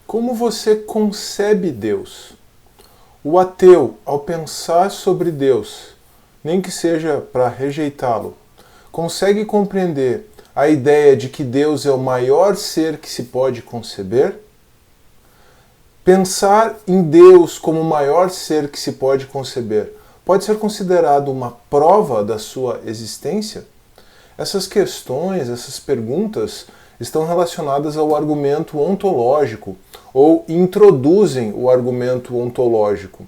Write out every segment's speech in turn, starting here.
Como você concebe Deus? O ateu, ao pensar sobre Deus, nem que seja para rejeitá-lo, consegue compreender a ideia de que Deus é o maior ser que se pode conceber? Pensar em Deus como o maior ser que se pode conceber pode ser considerado uma prova da sua existência? Essas questões, essas perguntas, estão relacionadas ao argumento ontológico, ou introduzem o argumento ontológico.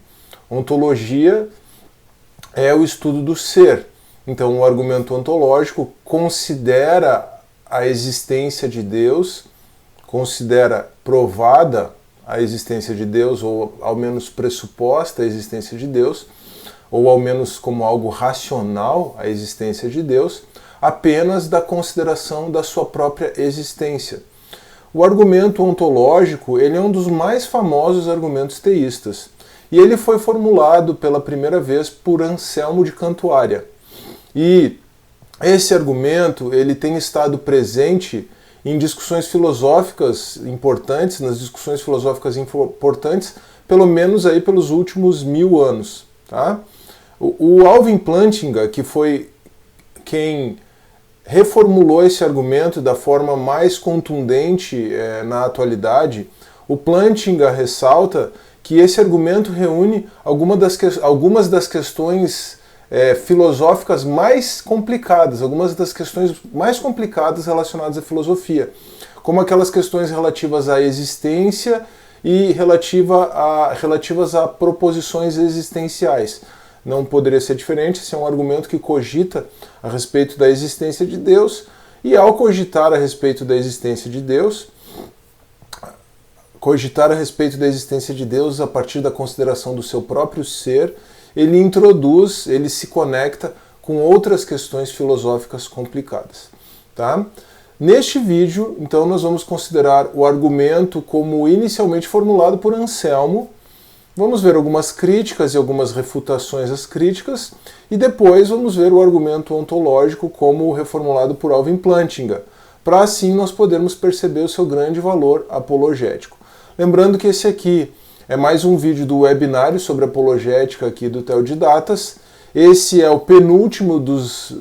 Ontologia é o estudo do ser. Então, o argumento ontológico considera a existência de Deus, considera provada a existência de Deus, ou ao menos pressuposta a existência de Deus, ou ao menos como algo racional a existência de Deus, apenas da consideração da sua própria existência. O argumento ontológico ele é um dos mais famosos argumentos teístas, e ele foi formulado pela primeira vez por Anselmo de Cantuária. E esse argumento ele tem estado presente em discussões filosóficas importantes, nas discussões filosóficas importantes, pelo menos aí pelos últimos 1000 anos. Tá? O Alvin Plantinga, que foi quem reformulou esse argumento da forma mais contundente na atualidade, o Plantinga ressalta que esse argumento reúne algumas das questões filosóficas mais complicadas, algumas das questões mais complicadas relacionadas à filosofia, como aquelas questões relativas à existência e relativas a proposições existenciais. Não poderia ser diferente, esse é um argumento que cogita a respeito da existência de Deus, e ao cogitar a respeito da existência de Deus, a partir da consideração do seu próprio ser, ele se conecta com outras questões filosóficas complicadas. Tá? Neste vídeo, então, nós vamos considerar o argumento como inicialmente formulado por Anselmo. Vamos ver algumas críticas e algumas refutações às críticas, e depois vamos ver o argumento ontológico como reformulado por Alvin Plantinga, para assim nós podermos perceber o seu grande valor apologético. Lembrando que esse aqui é mais um vídeo do webinário sobre apologética aqui do Teodidatas. Esse é o penúltimo dos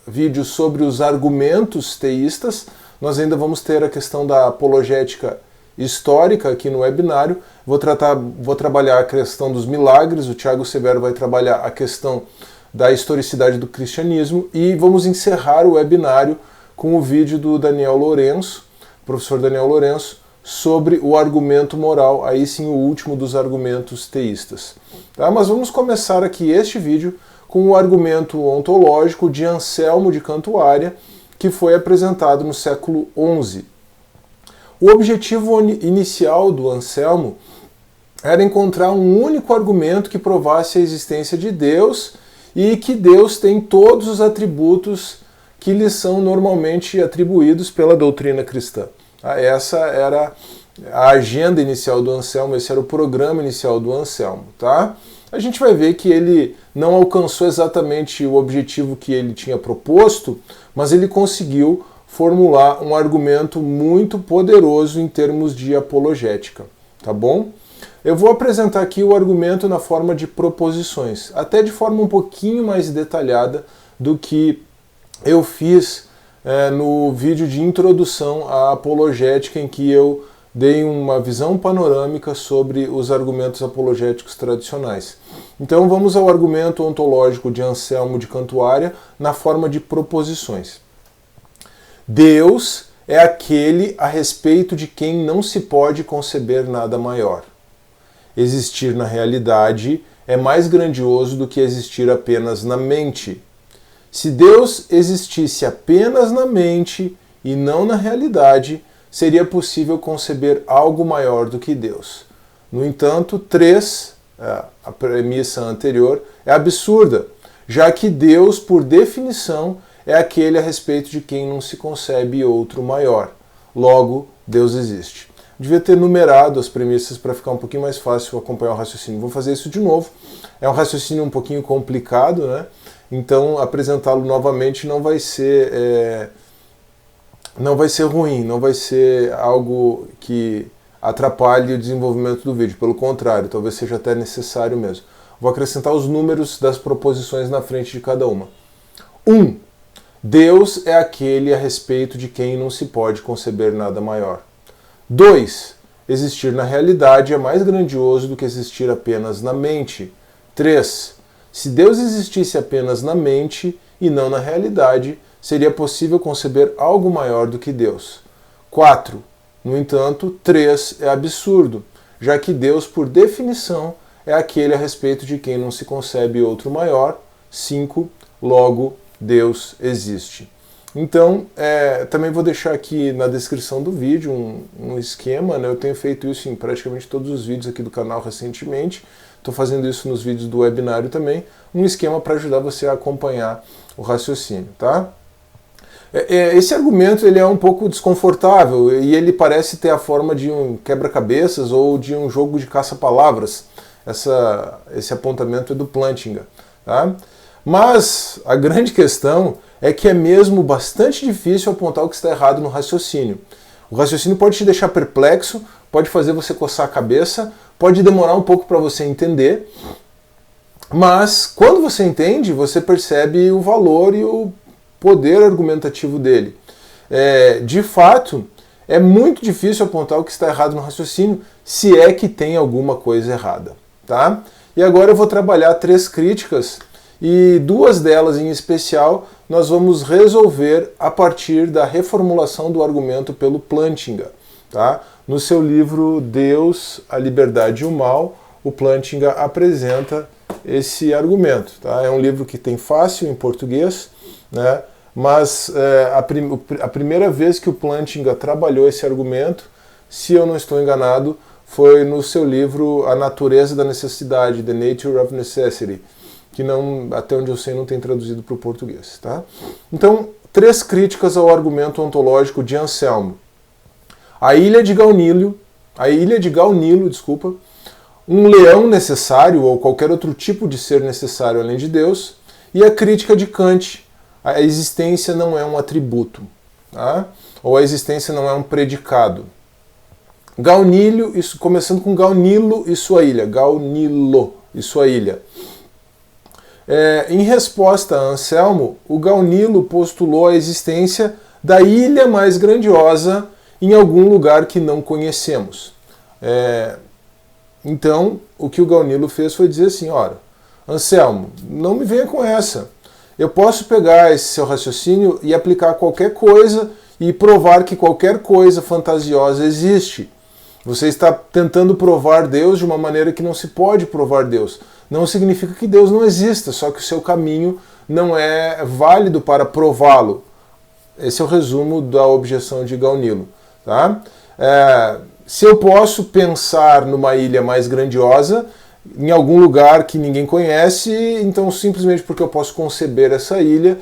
vídeos sobre os argumentos teístas. Nós ainda vamos ter a questão da apologética histórica aqui no webinário. Vou trabalhar a questão dos milagres, o Tiago Severo vai trabalhar a questão da historicidade do cristianismo, e vamos encerrar o webinário com o vídeo do Daniel Lourenço, professor Daniel Lourenço, sobre o argumento moral, aí sim o último dos argumentos teístas. Tá? Mas vamos começar aqui este vídeo com o argumento ontológico de Anselmo de Cantuária, que foi apresentado no século XI. O objetivo inicial do Anselmo era encontrar um único argumento que provasse a existência de Deus e que Deus tem todos os atributos que lhe são normalmente atribuídos pela doutrina cristã. Essa era a agenda inicial do Anselmo, esse era o programa inicial do Anselmo. Tá? A gente vai ver que ele não alcançou exatamente o objetivo que ele tinha proposto, mas ele conseguiu formular um argumento muito poderoso em termos de apologética. Tá bom? Eu vou apresentar aqui o argumento na forma de proposições, até de forma um pouquinho mais detalhada do que eu fiz no vídeo de introdução à apologética, em que eu dei uma visão panorâmica sobre os argumentos apologéticos tradicionais. Então vamos ao argumento ontológico de Anselmo de Cantuária na forma de proposições. Deus é aquele a respeito de quem não se pode conceber nada maior. Existir na realidade é mais grandioso do que existir apenas na mente. Se Deus existisse apenas na mente e não na realidade, seria possível conceber algo maior do que Deus. No entanto, a premissa anterior, é absurda, já que Deus, por definição, é aquele a respeito de quem não se concebe outro maior. Logo, Deus existe. Devia ter numerado as premissas para ficar um pouquinho mais fácil acompanhar o raciocínio. Vou fazer isso de novo. É um raciocínio um pouquinho complicado, né? Então apresentá-lo novamente não vai ser ruim, não vai ser algo que atrapalhe o desenvolvimento do vídeo. Pelo contrário, talvez seja até necessário mesmo. Vou acrescentar os números das proposições na frente de cada uma. 1. Deus é aquele a respeito de quem não se pode conceber nada maior. 2. Existir na realidade é mais grandioso do que existir apenas na mente. 3. Se Deus existisse apenas na mente e não na realidade, seria possível conceber algo maior do que Deus. 4. No entanto, 3 é absurdo, já que Deus, por definição, é aquele a respeito de quem não se concebe outro maior. 5. Logo, Deus existe. Então, também vou deixar aqui na descrição do vídeo um esquema, né? Eu tenho feito isso em praticamente todos os vídeos aqui do canal recentemente, estou fazendo isso nos vídeos do webinário também, um esquema para ajudar você a acompanhar o raciocínio, tá? Esse argumento ele é um pouco desconfortável e ele parece ter a forma de um quebra-cabeças ou de um jogo de caça-palavras. Esse apontamento é do Plantinga, tá? Mas a grande questão é que é mesmo bastante difícil apontar o que está errado no raciocínio. O raciocínio pode te deixar perplexo, pode fazer você coçar a cabeça, pode demorar um pouco para você entender, mas quando você entende, você percebe o valor e o poder argumentativo dele. De fato, é muito difícil apontar o que está errado no raciocínio, se é que tem alguma coisa errada, tá? E agora eu vou trabalhar 3 críticas, e 2 delas em especial nós vamos resolver a partir da reformulação do argumento pelo Plantinga, tá? No seu livro Deus, a Liberdade e o Mal, o Plantinga apresenta esse argumento, tá? É um livro que tem fácil em português, né? Mas a primeira vez que o Plantinga trabalhou esse argumento, se eu não estou enganado, foi no seu livro A Natureza da Necessidade, The Nature of Necessity, que não, até onde eu sei, não tem traduzido para o português, tá? Então, 3 críticas ao argumento ontológico de Anselmo. A ilha de Gaunilo, um leão necessário ou qualquer outro tipo de ser necessário além de Deus, e a crítica de Kant, a existência não é um atributo, tá? Ou a existência não é um predicado. Gaunilo, começando com Gaunilo e sua ilha. Gaunilo e sua ilha. Em resposta a Anselmo, o Gaunilo postulou a existência da ilha mais grandiosa em algum lugar que não conhecemos. Então, o que o Gaunilo fez foi dizer assim, ora, Anselmo, não me venha com essa. Eu posso pegar esse seu raciocínio e aplicar qualquer coisa e provar que qualquer coisa fantasiosa existe. Você está tentando provar Deus de uma maneira que não se pode provar Deus. Não significa que Deus não exista, só que o seu caminho não é válido para prová-lo. Esse é o resumo da objeção de Gaunilo, tá? Se eu posso pensar numa ilha mais grandiosa, em algum lugar que ninguém conhece, então simplesmente porque eu posso conceber essa ilha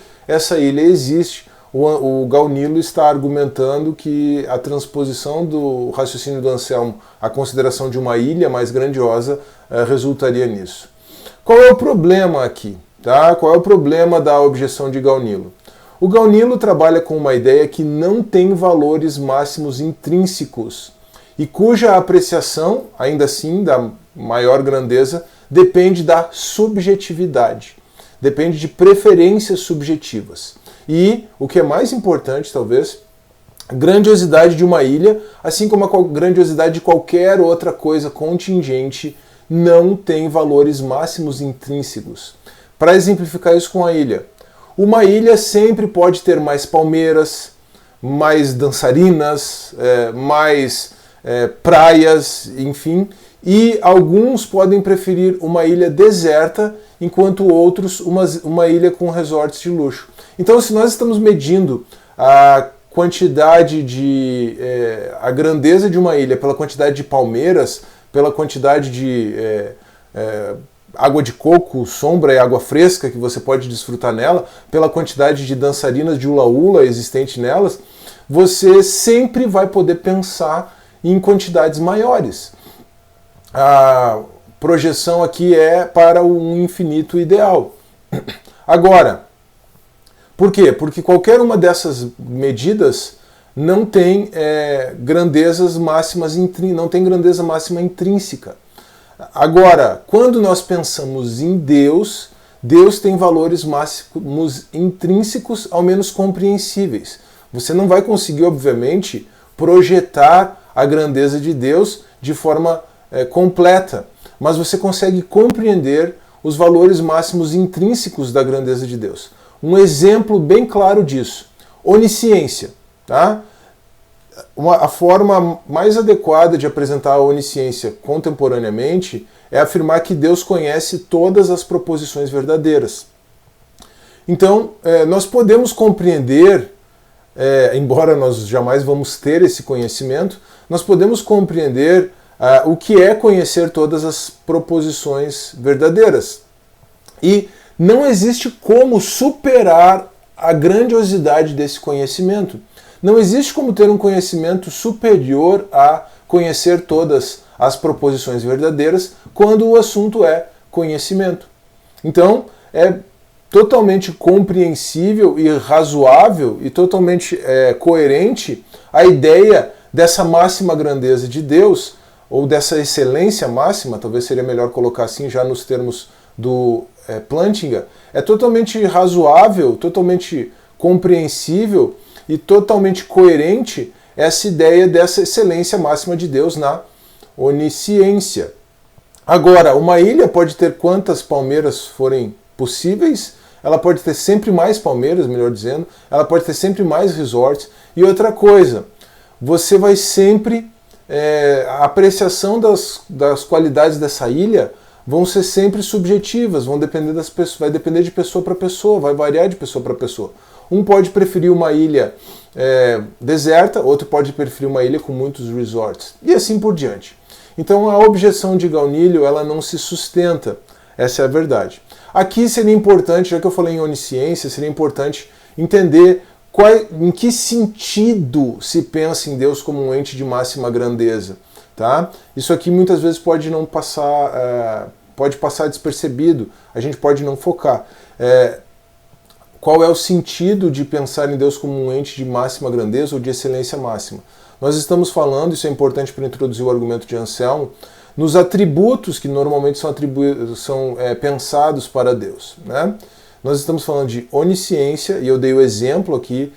existe. O Gaunilo está argumentando que a transposição do raciocínio do Anselmo à consideração de uma ilha mais grandiosa resultaria nisso. Qual é o problema aqui? Tá? Qual é o problema da objeção de Gaunilo? O Gaunilo trabalha com uma ideia que não tem valores máximos intrínsecos e cuja apreciação, ainda assim, da maior grandeza, depende da subjetividade, depende de preferências subjetivas. E, o que é mais importante, talvez, a grandiosidade de uma ilha, assim como a grandiosidade de qualquer outra coisa contingente, não tem valores máximos intrínsecos. Para exemplificar isso com a ilha, uma ilha sempre pode ter mais palmeiras, mais dançarinas, mais praias, enfim, e alguns podem preferir uma ilha deserta, enquanto outros uma ilha com resorts de luxo. Então, se nós estamos medindo a quantidade a grandeza de uma ilha pela quantidade de palmeiras, pela quantidade de água de coco, sombra e água fresca que você pode desfrutar nela, pela quantidade de dançarinas de hula-hula existente nelas, você sempre vai poder pensar em quantidades maiores. A projeção aqui é para um infinito ideal. Agora, por quê? Porque qualquer uma dessas medidas não tem grandezas máximas, não tem grandeza máxima intrínseca. Agora, quando nós pensamos em Deus, Deus tem valores máximos intrínsecos, ao menos compreensíveis. Você não vai conseguir, obviamente, projetar a grandeza de Deus de forma completa, mas você consegue compreender os valores máximos intrínsecos da grandeza de Deus. Um exemplo bem claro disso, onisciência. Tá? A forma mais adequada de apresentar a onisciência contemporaneamente é afirmar que Deus conhece todas as proposições verdadeiras. Então, nós podemos compreender, embora nós jamais vamos ter esse conhecimento, nós podemos compreender o que é conhecer todas as proposições verdadeiras. E não existe como superar a grandiosidade desse conhecimento. Não existe como ter um conhecimento superior a conhecer todas as proposições verdadeiras quando o assunto é conhecimento. Então, é totalmente compreensível e razoável e totalmente coerente a ideia dessa máxima grandeza de Deus, ou dessa excelência máxima, talvez seria melhor colocar assim já nos termos do Plantinga, é totalmente razoável, totalmente compreensível e totalmente coerente essa ideia dessa excelência máxima de Deus na onisciência. Agora, uma ilha pode ter quantas palmeiras forem possíveis, ela pode ter sempre mais palmeiras, melhor dizendo, ela pode ter sempre mais resorts. E outra coisa, você vai sempre, a apreciação das qualidades dessa ilha vão ser sempre subjetivas, vão depender das pessoas, vai depender de pessoa para pessoa, vai variar de pessoa para pessoa. Um pode preferir uma ilha deserta, outro pode preferir uma ilha com muitos resorts, e assim por diante. Então a objeção de Gaunilho, ela não se sustenta, essa é a verdade. Aqui seria importante, já que eu falei em onisciência, seria importante entender em que sentido se pensa em Deus como um ente de máxima grandeza. Tá? Isso aqui muitas vezes pode não passar, pode passar despercebido, a gente pode não focar. Qual é o sentido de pensar em Deus como um ente de máxima grandeza ou de excelência máxima? Nós estamos falando, isso é importante para introduzir o argumento de Anselmo, nos atributos que normalmente são pensados para Deus. Né? Nós estamos falando de onisciência, e eu dei o exemplo aqui,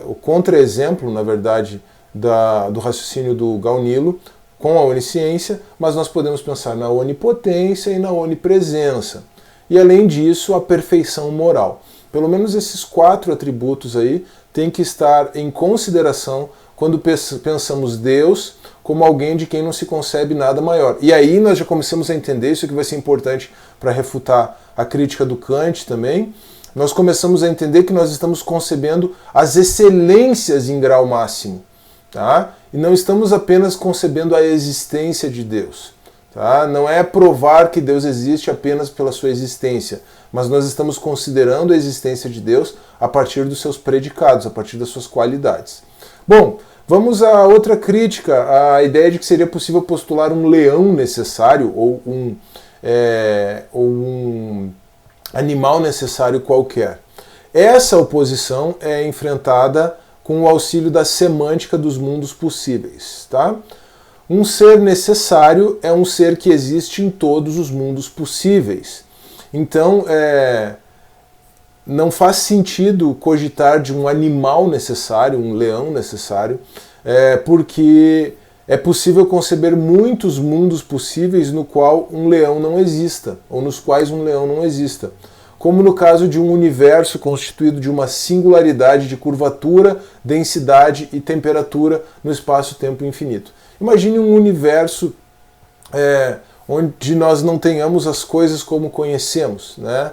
o contra-exemplo, na verdade, do raciocínio do Gaunilo com a onisciência, mas nós podemos pensar na onipotência e na onipresença. E além disso, a perfeição moral. Pelo menos esses 4 atributos aí têm que estar em consideração quando pensamos Deus como alguém de quem não se concebe nada maior. E aí nós já começamos a entender, isso que vai ser importante para refutar a crítica do Kant também, nós começamos a entender que nós estamos concebendo as excelências em grau máximo. Tá? E não estamos apenas concebendo a existência de Deus. Tá? Não é provar que Deus existe apenas pela sua existência, mas nós estamos considerando a existência de Deus a partir dos seus predicados, a partir das suas qualidades. Bom, vamos a outra crítica, a ideia de que seria possível postular um leão necessário ou um animal necessário qualquer. Essa oposição é enfrentada com o auxílio da semântica dos mundos possíveis. Tá? Um ser necessário é um ser que existe em todos os mundos possíveis. Então, não faz sentido cogitar de um animal necessário, um leão necessário, porque é possível conceber muitos mundos possíveis no qual um leão não exista, ou nos quais um leão não exista. Como no caso de um universo constituído de uma singularidade de curvatura, densidade e temperatura no espaço-tempo infinito. Imagine um universo onde nós não tenhamos as coisas como conhecemos, né?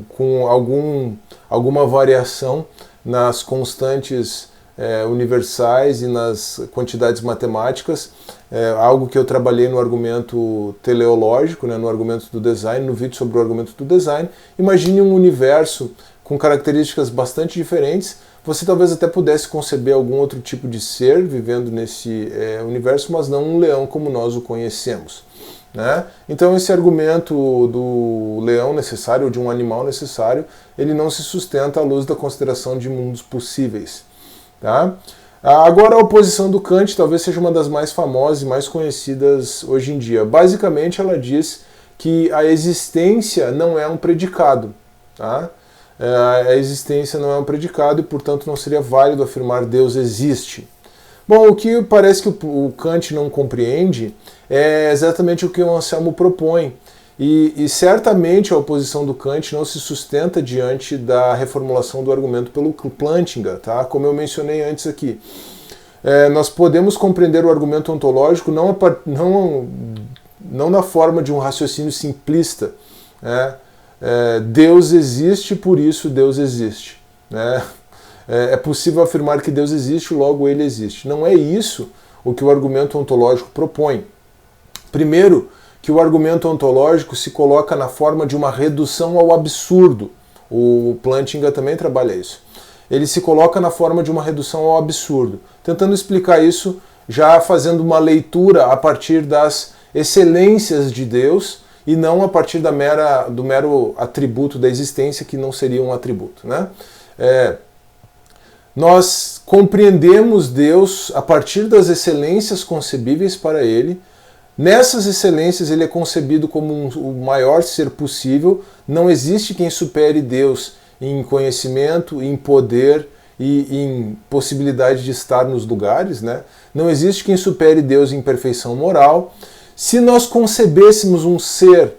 Com alguma variação nas constantes universais e nas quantidades matemáticas, algo que eu trabalhei no argumento teleológico, né, no argumento do design, no vídeo sobre o argumento do design. Imagine um universo com características bastante diferentes. Você talvez até pudesse conceber algum outro tipo de ser vivendo nesse universo, mas não um leão como nós o conhecemos. Né? Então esse argumento do leão necessário, ou de um animal necessário, ele não se sustenta à luz da consideração de mundos possíveis. Tá? Agora, a oposição do Kant talvez seja uma das mais famosas e mais conhecidas hoje em dia. Basicamente, ela diz que a existência não é um predicado. Tá? A existência não é um predicado e, portanto, não seria válido afirmar Deus existe. Bom, o que parece que o Kant não compreende é exatamente o que o Anselmo propõe. E certamente a oposição do Kant não se sustenta diante da reformulação do argumento pelo Plantinga, tá? Como eu mencionei antes aqui. Nós podemos compreender o argumento ontológico não na forma de um raciocínio simplista. Deus existe, por isso Deus existe. Né? É possível afirmar que Deus existe, logo ele existe. Não é isso o que o argumento ontológico propõe. Primeiro, que o argumento ontológico se coloca na forma de uma redução ao absurdo. O Plantinga também trabalha isso. Ele se coloca na forma de uma redução ao absurdo, tentando explicar isso já fazendo uma leitura a partir das excelências de Deus e não a partir do mero atributo da existência, que não seria um atributo. Né? Nós compreendemos Deus a partir das excelências concebíveis para ele. Nessas excelências ele é concebido como o maior ser possível. Não existe quem supere Deus em conhecimento, em poder e em possibilidade de estar nos lugares. Né? Não existe quem supere Deus em perfeição moral. Se nós concebêssemos um ser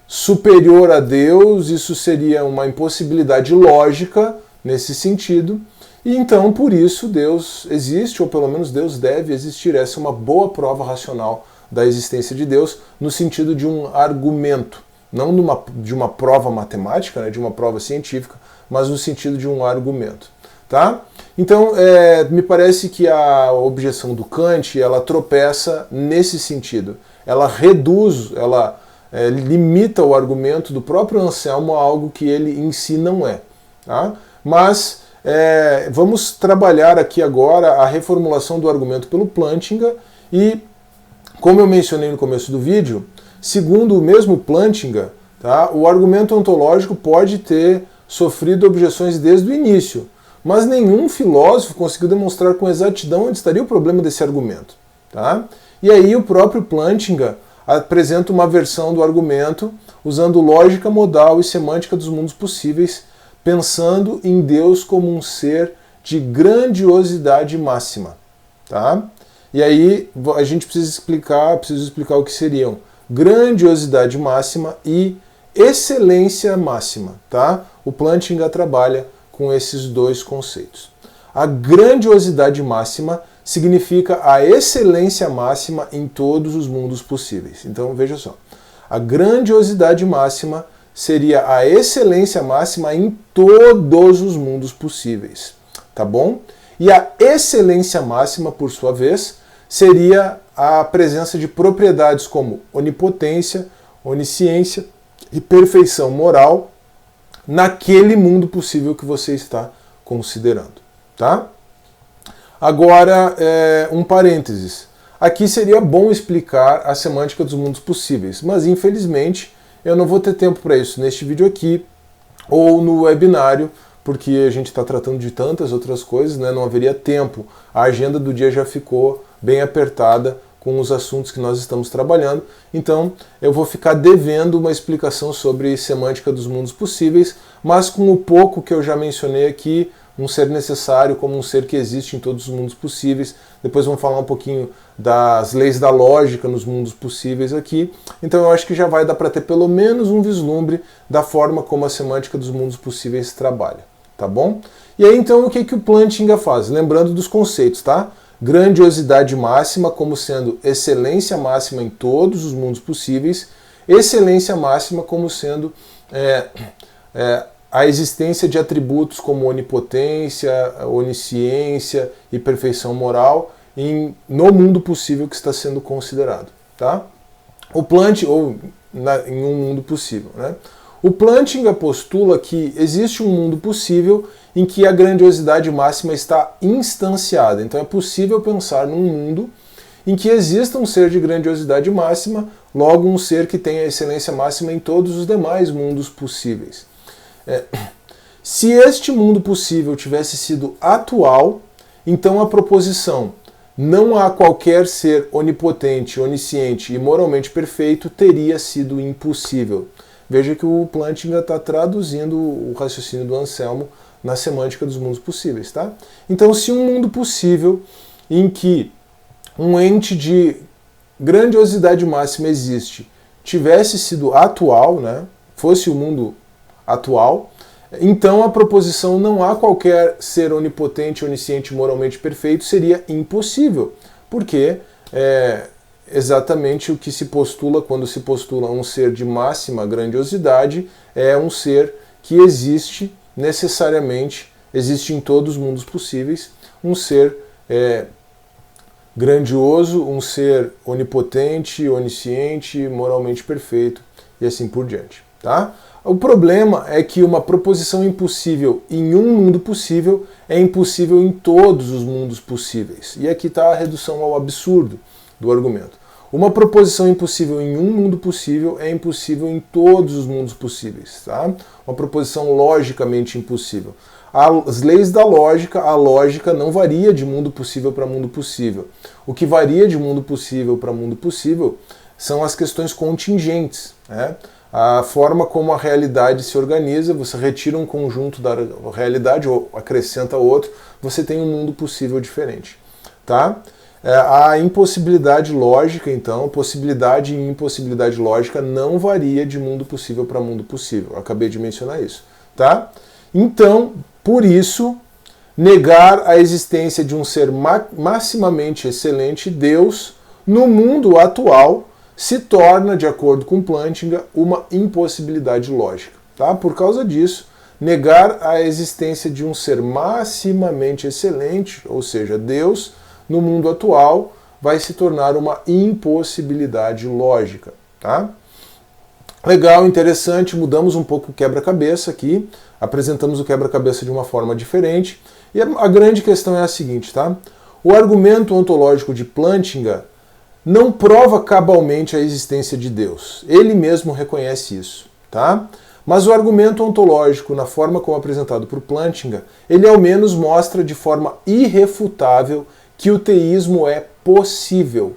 superior a Deus, isso seria uma impossibilidade lógica nesse sentido. E então, por isso, Deus existe, ou pelo menos Deus deve existir. Essa é uma boa prova racional da existência de Deus, no sentido de um argumento, não de uma prova matemática, né, de uma prova científica, mas no sentido de um argumento. Tá? Então, me parece que a objeção do Kant, ela tropeça nesse sentido. Ela reduz, ela limita o argumento do próprio Anselmo a algo que ele em si não é. Tá? Mas vamos trabalhar aqui agora a reformulação do argumento pelo Plantinga e, como eu mencionei no começo do vídeo, segundo o mesmo Plantinga, tá, o argumento ontológico pode ter sofrido objeções desde o início, mas nenhum filósofo conseguiu demonstrar com exatidão onde estaria o problema desse argumento. Tá? E aí o próprio Plantinga apresenta uma versão do argumento usando lógica modal e semântica dos mundos possíveis, pensando em Deus como um ser de grandiosidade máxima. Tá? E aí a gente precisa explicar o que seriam grandiosidade máxima e excelência máxima. Tá? O Plantinga trabalha com esses dois conceitos. A grandiosidade máxima significa a excelência máxima em todos os mundos possíveis. Então veja só, a grandiosidade máxima seria a excelência máxima em todos os mundos possíveis. Tá bom? E a excelência máxima, por sua vez, seria a presença de propriedades como onipotência, onisciência e perfeição moral naquele mundo possível que você está considerando. Tá? Agora, um parênteses. Aqui seria bom explicar a semântica dos mundos possíveis, mas infelizmente eu não vou ter tempo para isso neste vídeo aqui ou no webinário, porque a gente está tratando de tantas outras coisas, né? Não haveria tempo. A agenda do dia já ficou bem apertada com os assuntos que nós estamos trabalhando, então eu vou ficar devendo uma explicação sobre semântica dos mundos possíveis, mas com o pouco que eu já mencionei aqui, um ser necessário como um ser que existe em todos os mundos possíveis. Depois vamos falar um pouquinho das leis da lógica nos mundos possíveis aqui. Então eu acho que já vai dar para ter pelo menos um vislumbre da forma como a semântica dos mundos possíveis trabalha. Tá bom? E aí então o que o Plantinga faz? Lembrando dos conceitos, tá? Grandiosidade máxima como sendo excelência máxima em todos os mundos possíveis, excelência máxima como sendo a existência de atributos como onipotência, onisciência e perfeição moral no mundo possível que está sendo considerado. Tá? Em um mundo possível. Né? O Plantinga postula que existe um mundo possível em que a grandiosidade máxima está instanciada. Então é possível pensar num mundo em que exista um ser de grandiosidade máxima, logo um ser que tenha excelência máxima em todos os demais mundos possíveis. Se este mundo possível tivesse sido atual, então a proposição não há qualquer ser onipotente, onisciente e moralmente perfeito teria sido impossível. Veja que o Plantinga está traduzindo o raciocínio do Anselmo na semântica dos mundos possíveis, tá? Então, se um mundo possível em que um ente de grandiosidade máxima existe, tivesse sido atual, né, fosse o mundo atual, então a proposição não há qualquer ser onipotente, onisciente, moralmente perfeito seria impossível, porque é exatamente o que se postula quando se postula um ser de máxima grandiosidade, é um ser que existe necessariamente, existe em todos os mundos possíveis, um ser grandioso, um ser onipotente, onisciente, moralmente perfeito e assim por diante, tá? O problema é que uma proposição impossível em um mundo possível é impossível em todos os mundos possíveis. E aqui está a redução ao absurdo do argumento. Uma proposição impossível em um mundo possível é impossível em todos os mundos possíveis, tá? Uma proposição logicamente impossível. As leis da lógica, a lógica não varia de mundo possível para mundo possível. O que varia de mundo possível para mundo possível são as questões contingentes, né? A forma como a realidade se organiza, você retira um conjunto da realidade ou acrescenta outro, você tem um mundo possível diferente, tá? A impossibilidade lógica, então, possibilidade e impossibilidade lógica não varia de mundo possível para mundo possível. Eu acabei de mencionar isso, tá? Então, por isso, negar a existência de um ser maximamente excelente, Deus, no mundo atual, se torna, de acordo com Plantinga, uma impossibilidade lógica. Tá? Por causa disso, negar a existência de um ser maximamente excelente, ou seja, Deus, no mundo atual, vai se tornar uma impossibilidade lógica. Tá? Legal, interessante, mudamos um pouco o quebra-cabeça aqui, apresentamos o quebra-cabeça de uma forma diferente, e a grande questão é a seguinte, tá? O argumento ontológico de Plantinga não prova cabalmente a existência de Deus. Ele mesmo reconhece isso, tá? Mas o argumento ontológico, na forma como apresentado por Plantinga, ele ao menos mostra de forma irrefutável que o teísmo é possível.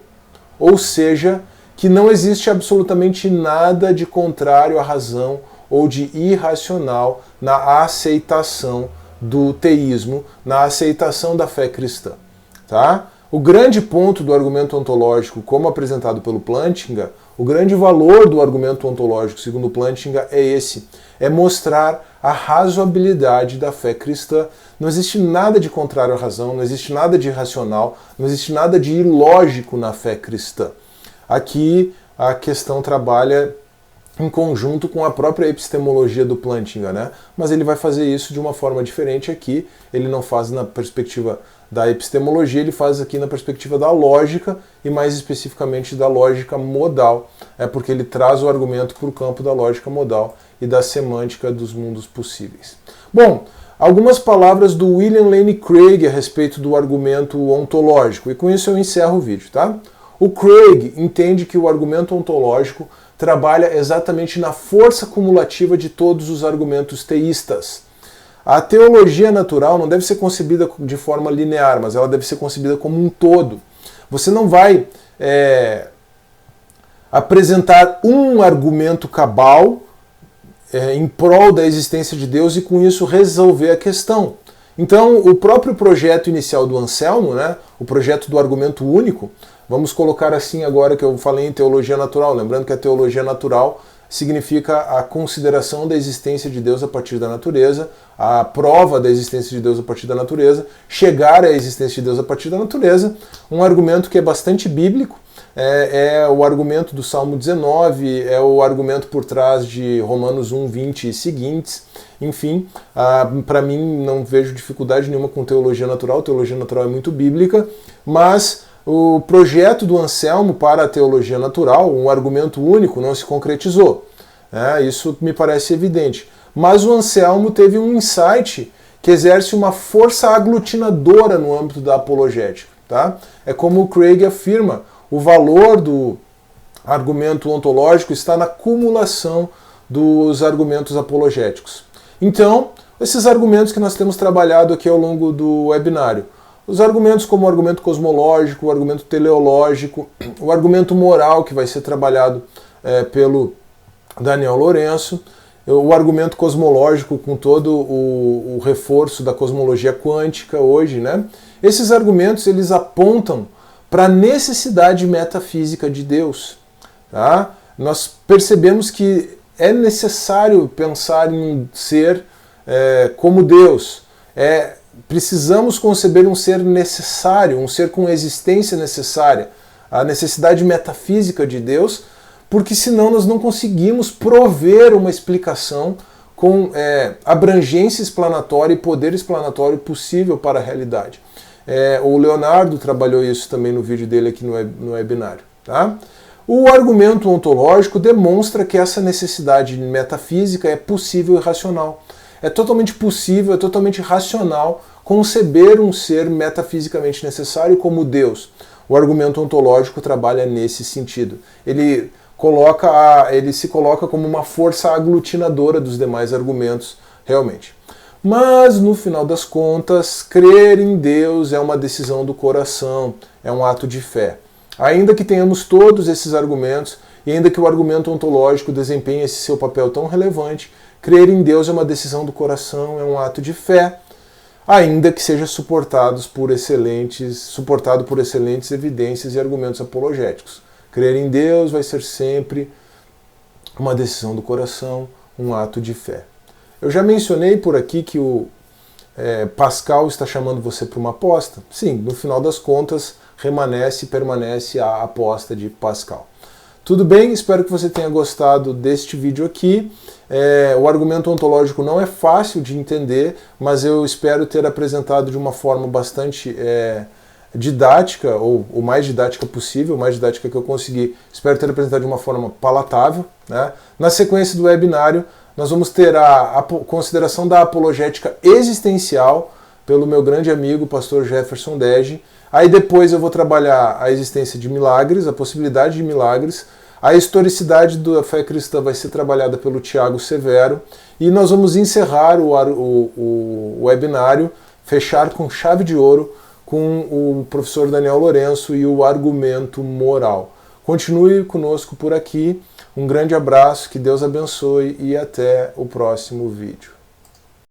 Ou seja, que não existe absolutamente nada de contrário à razão ou de irracional na aceitação do teísmo, na aceitação da fé cristã, tá? O grande ponto do argumento ontológico, como apresentado pelo Plantinga, o grande valor do argumento ontológico, segundo Plantinga, é esse: é mostrar a razoabilidade da fé cristã. Não existe nada de contrário à razão, não existe nada de irracional, não existe nada de ilógico na fé cristã. Aqui a questão trabalha em conjunto com a própria epistemologia do Plantinga, né? Mas ele vai fazer isso de uma forma diferente aqui. Ele não faz na perspectiva da epistemologia, ele faz aqui na perspectiva da lógica e mais especificamente da lógica modal, porque ele traz o argumento para o campo da lógica modal e da semântica dos mundos possíveis. Bom, algumas palavras do William Lane Craig a respeito do argumento ontológico, e com isso eu encerro o vídeo, tá? O Craig entende que o argumento ontológico trabalha exatamente na força cumulativa de todos os argumentos teístas. A teologia natural não deve ser concebida de forma linear, mas ela deve ser concebida como um todo. Você não vai apresentar um argumento cabal em prol da existência de Deus e com isso resolver a questão. Então, o próprio projeto inicial do Anselmo, né, o projeto do argumento único, vamos colocar assim agora que eu falei em teologia natural, lembrando que a teologia natural significa a consideração da existência de Deus a partir da natureza, a prova da existência de Deus a partir da natureza, chegar à existência de Deus a partir da natureza, um argumento que é bastante bíblico, é o argumento do Salmo 19, é o argumento por trás de Romanos 1, 20 e seguintes, enfim, para mim não vejo dificuldade nenhuma com teologia natural é muito bíblica, mas o projeto do Anselmo para a teologia natural, um argumento único, não se concretizou. Isso me parece evidente. Mas o Anselmo teve um insight que exerce uma força aglutinadora no âmbito da apologética. Tá? É como o Craig afirma, o valor do argumento ontológico está na cumulação dos argumentos apologéticos. Então, esses argumentos que nós temos trabalhado aqui ao longo do webinário, Os argumentos como o argumento cosmológico, o argumento teleológico, o argumento moral, que vai ser trabalhado pelo Daniel Lourenço, o argumento cosmológico com todo o reforço da cosmologia quântica hoje, né? Esses argumentos eles apontam para a necessidade metafísica de Deus. Tá? Nós percebemos que é necessário pensar em um ser como Deus. Precisamos conceber um ser necessário, um ser com existência necessária, a necessidade metafísica de Deus, porque senão nós não conseguimos prover uma explicação com abrangência explanatória e poder explanatório possível para a realidade. O Leonardo trabalhou isso também no vídeo dele aqui no webinário. Tá? O argumento ontológico demonstra que essa necessidade metafísica é possível e racional. É totalmente possível, é totalmente racional conceber um ser metafisicamente necessário como Deus. O argumento ontológico trabalha nesse sentido. Ele se coloca como uma força aglutinadora dos demais argumentos, realmente. Mas, no final das contas, crer em Deus é uma decisão do coração, é um ato de fé. Ainda que tenhamos todos esses argumentos, e ainda que o argumento ontológico desempenhe esse seu papel tão relevante, crer em Deus é uma decisão do coração, é um ato de fé, ainda que seja suportado por excelentes evidências e argumentos apologéticos. Crer em Deus vai ser sempre uma decisão do coração, um ato de fé. Eu já mencionei por aqui que o Pascal está chamando você para uma aposta. Sim, no final das contas, permanece a aposta de Pascal. Tudo bem? Espero que você tenha gostado deste vídeo aqui. O argumento ontológico não é fácil de entender, mas eu espero ter apresentado de uma forma bastante didática, ou o mais didática possível, o mais didática que eu consegui. Espero ter apresentado de uma forma palatável. Né? Na sequência do webinário, nós vamos ter a consideração da apologética existencial pelo meu grande amigo, pastor Jefferson Dege. Aí depois eu vou trabalhar a existência de milagres, a possibilidade de milagres. A historicidade da fé cristã vai ser trabalhada pelo Tiago Severo. E nós vamos encerrar o webinário, fechar com chave de ouro, com o professor Daniel Lourenço e o argumento moral. Continue conosco por aqui. Um grande abraço, que Deus abençoe e até o próximo vídeo.